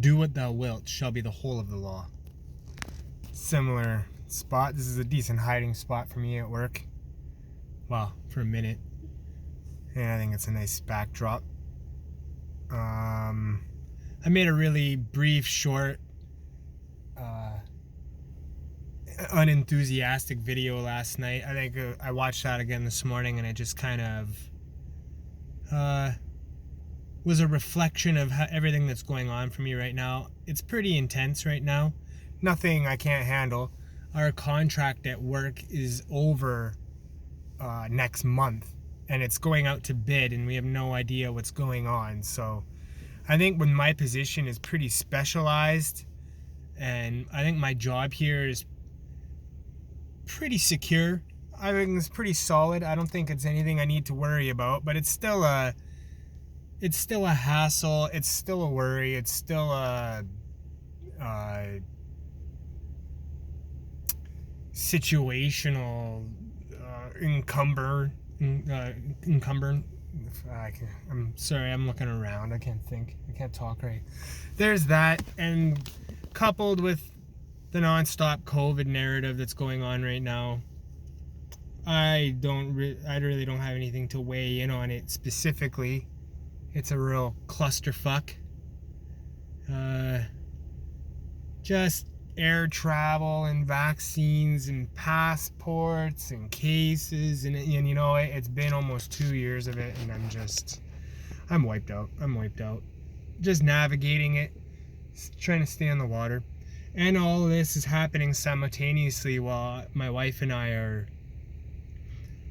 do what thou wilt shall be the whole of the law. Similar spot. This is a decent hiding spot for me at work. Well, for a minute. And I think it's a nice backdrop. I made a really brief, short, unenthusiastic video last night. I think I watched that again this morning, and it just kind of was a reflection of everything that's going on for me right now. It's pretty intense right now. Nothing I can't handle. Our contract at work is over next month, and it's going out to bid, and we have no idea what's going on. So I think when my position is pretty specialized, and I think my job here is pretty secure. I think it's pretty solid. I don't think it's anything I need to worry about, but it's still a hassle. It's still a worry. It's still a situational encumbrance. I'm sorry, I'm looking around. I can't think. I can't talk right. There's that, and coupled with the non-stop COVID narrative that's going on right now, I really don't have anything to weigh in on it specifically. It's a real clusterfuck. Just air travel and vaccines and passports and cases, and you know, it's been almost 2 years of it, and I'm wiped out. Just navigating it, trying to stay on the water. And all of this is happening simultaneously while my wife and I are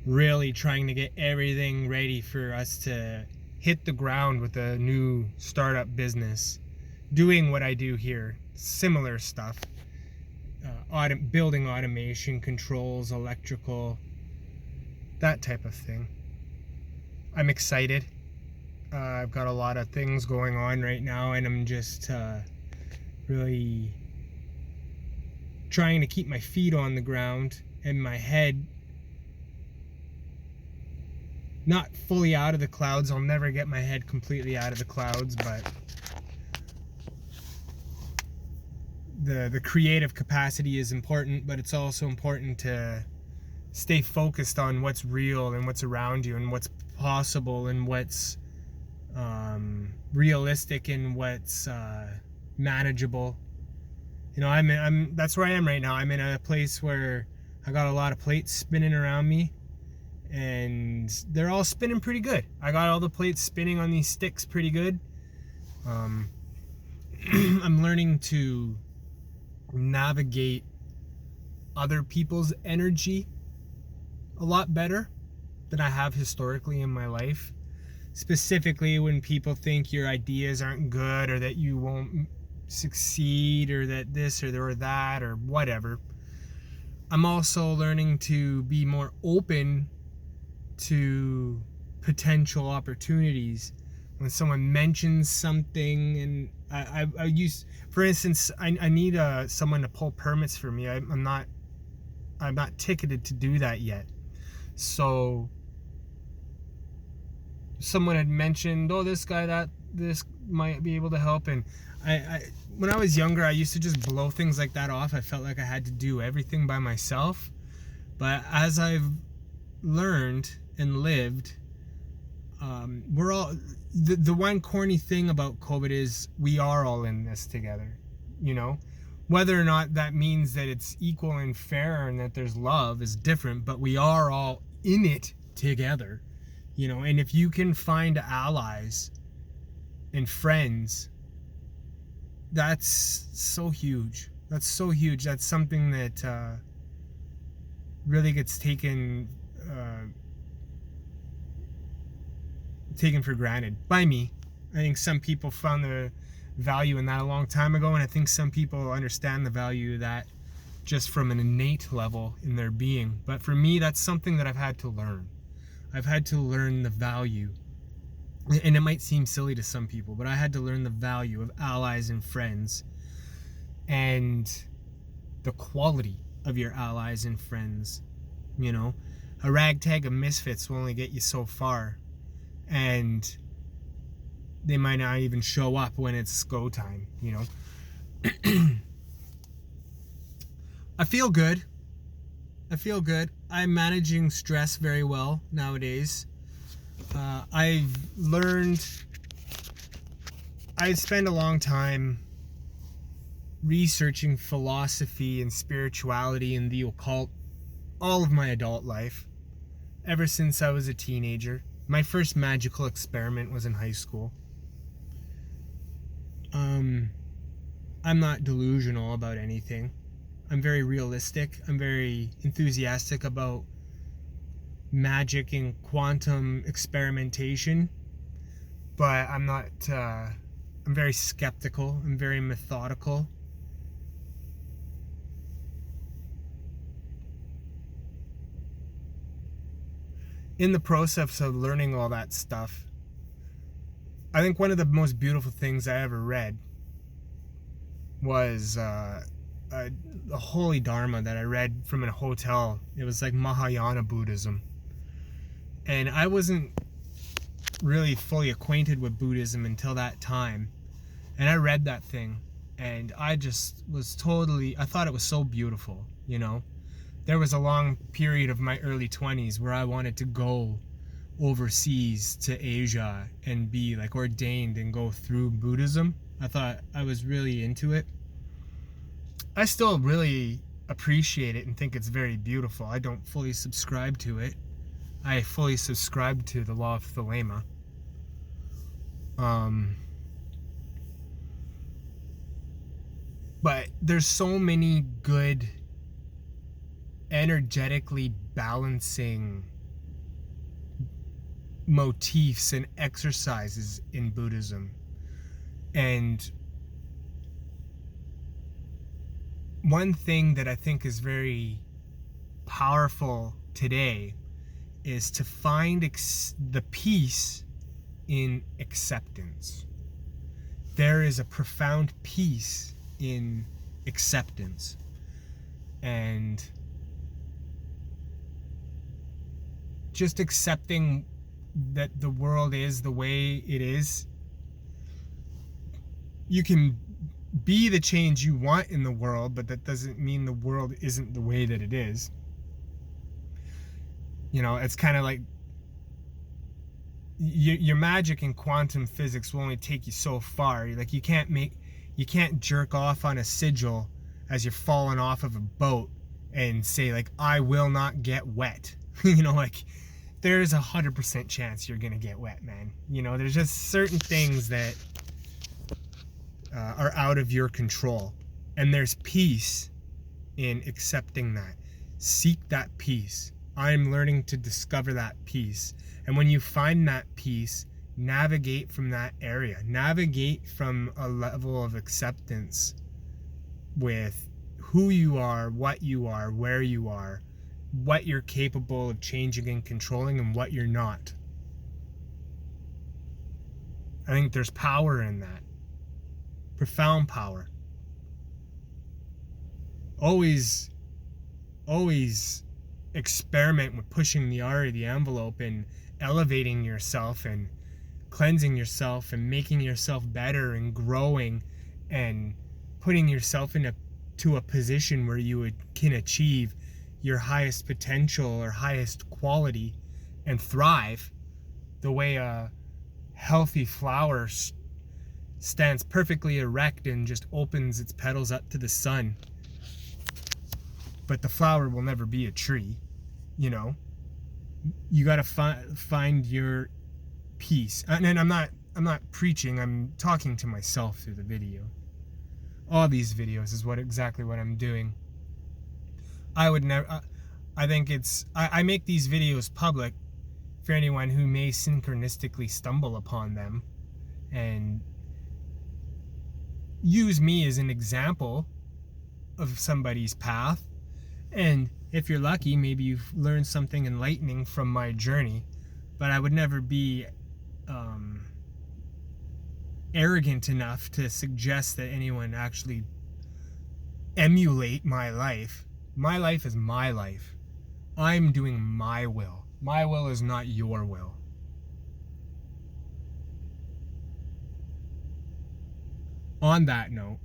really trying to get everything ready for us to hit the ground with a new startup business, doing what I do here, similar stuff, building automation, controls, electrical, that type of thing. I'm excited. I've got a lot of things going on right now, and I'm just really trying to keep my feet on the ground and my head not fully out of the clouds. I'll never get my head completely out of the clouds, but the creative capacity is important, but it's also important to stay focused on what's real and what's around you and what's possible and what's realistic and what's manageable. You know, that's where I am right now. I'm in a place where I got a lot of plates spinning around me, and they're all spinning pretty good. I got all the plates spinning on these sticks pretty good. I'm learning to navigate other people's energy a lot better than I have historically in my life. Specifically when people think your ideas aren't good, or that you won't succeed, or that this or that or whatever. I'm also learning to be more open to potential opportunities. When someone mentions something, and I use, for instance, I need someone to pull permits for me. I'm not ticketed to do that yet. So someone had mentioned, oh, this might be able to help, and I when I was younger, I used to just blow things like that off. I felt like I had to do everything by myself. But as I've learned and lived, we're all, the one corny thing about COVID is we are all in this together, you know? Whether or not that means that it's equal and fair and that there's love is different, but we are all in it together, you know? And if you can find allies and friends, that's so huge. That's so huge. That's something that really gets taken for granted by me. I think some people found the value in that a long time ago, and I think some people understand the value of that just from an innate level in their being. But for me, that's something that I've had to learn. I've had to learn the value, and it might seem silly to some people, but I had to learn the value of allies and friends, and the quality of your allies and friends. You know, a ragtag of misfits will only get you so far, and they might not even show up when it's go time, you know. I feel good. I'm managing stress very well nowadays. I spent a long time researching philosophy and spirituality and the occult all of my adult life, ever since I was a teenager. My first magical experiment was in high school. I'm not delusional about anything. I'm very realistic. I'm very enthusiastic about magic and quantum experimentation, but I'm very skeptical. I'm very methodical. In the process of learning all that stuff, I think one of the most beautiful things I ever read was a holy dharma that I read from a hotel. It was like Mahayana Buddhism. And I wasn't really fully acquainted with Buddhism until that time. And I read that thing, and I just was I thought it was so beautiful, you know. There was a long period of my early 20s where I wanted to go overseas to Asia and be like ordained and go through Buddhism. I thought I was really into it. I still really appreciate it and think it's very beautiful. I don't fully subscribe to it. I fully subscribe to the law of Thelema. But there's so many good, energetically balancing motifs and exercises in Buddhism. And one thing that I think is very powerful today is to find the peace in acceptance. There is a profound peace in acceptance. And just accepting that the world is the way it is. You can be the change you want in the world, but that doesn't mean the world isn't the way that it is. You know, it's kind of like your magic in quantum physics will only take you so far. Like you can't jerk off on a sigil as you're falling off of a boat and say like, I will not get wet. You know, like there's 100% chance you're gonna get wet, man. You know, there's just certain things that are out of your control, and there's peace in accepting that. Seek that peace. I'm learning to discover that peace, and when you find that peace, navigate from that area. Navigate from a level of acceptance with who you are, what you are, where you are, what you're capable of changing and controlling, and what you're not. I think there's power in that. Profound power. Always experiment with pushing the envelope and elevating yourself and cleansing yourself and making yourself better and growing and putting yourself to a position where you can achieve your highest potential or highest quality and thrive the way a healthy flower stands perfectly erect and just opens its petals up to the sun. But the flower will never be a tree, you know. You got to find your peace. And I'm not preaching, I'm talking to myself through the video. All these videos is exactly what I'm doing. I would never I think I make these videos public for anyone who may synchronistically stumble upon them and use me as an example of somebody's path. And if you're lucky, maybe you've learned something enlightening from my journey. But I would never be arrogant enough to suggest that anyone actually emulate my life. My life is my life. I'm doing my will. My will is not your will. On that note,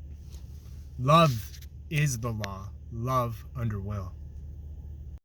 love is the law. Love under will.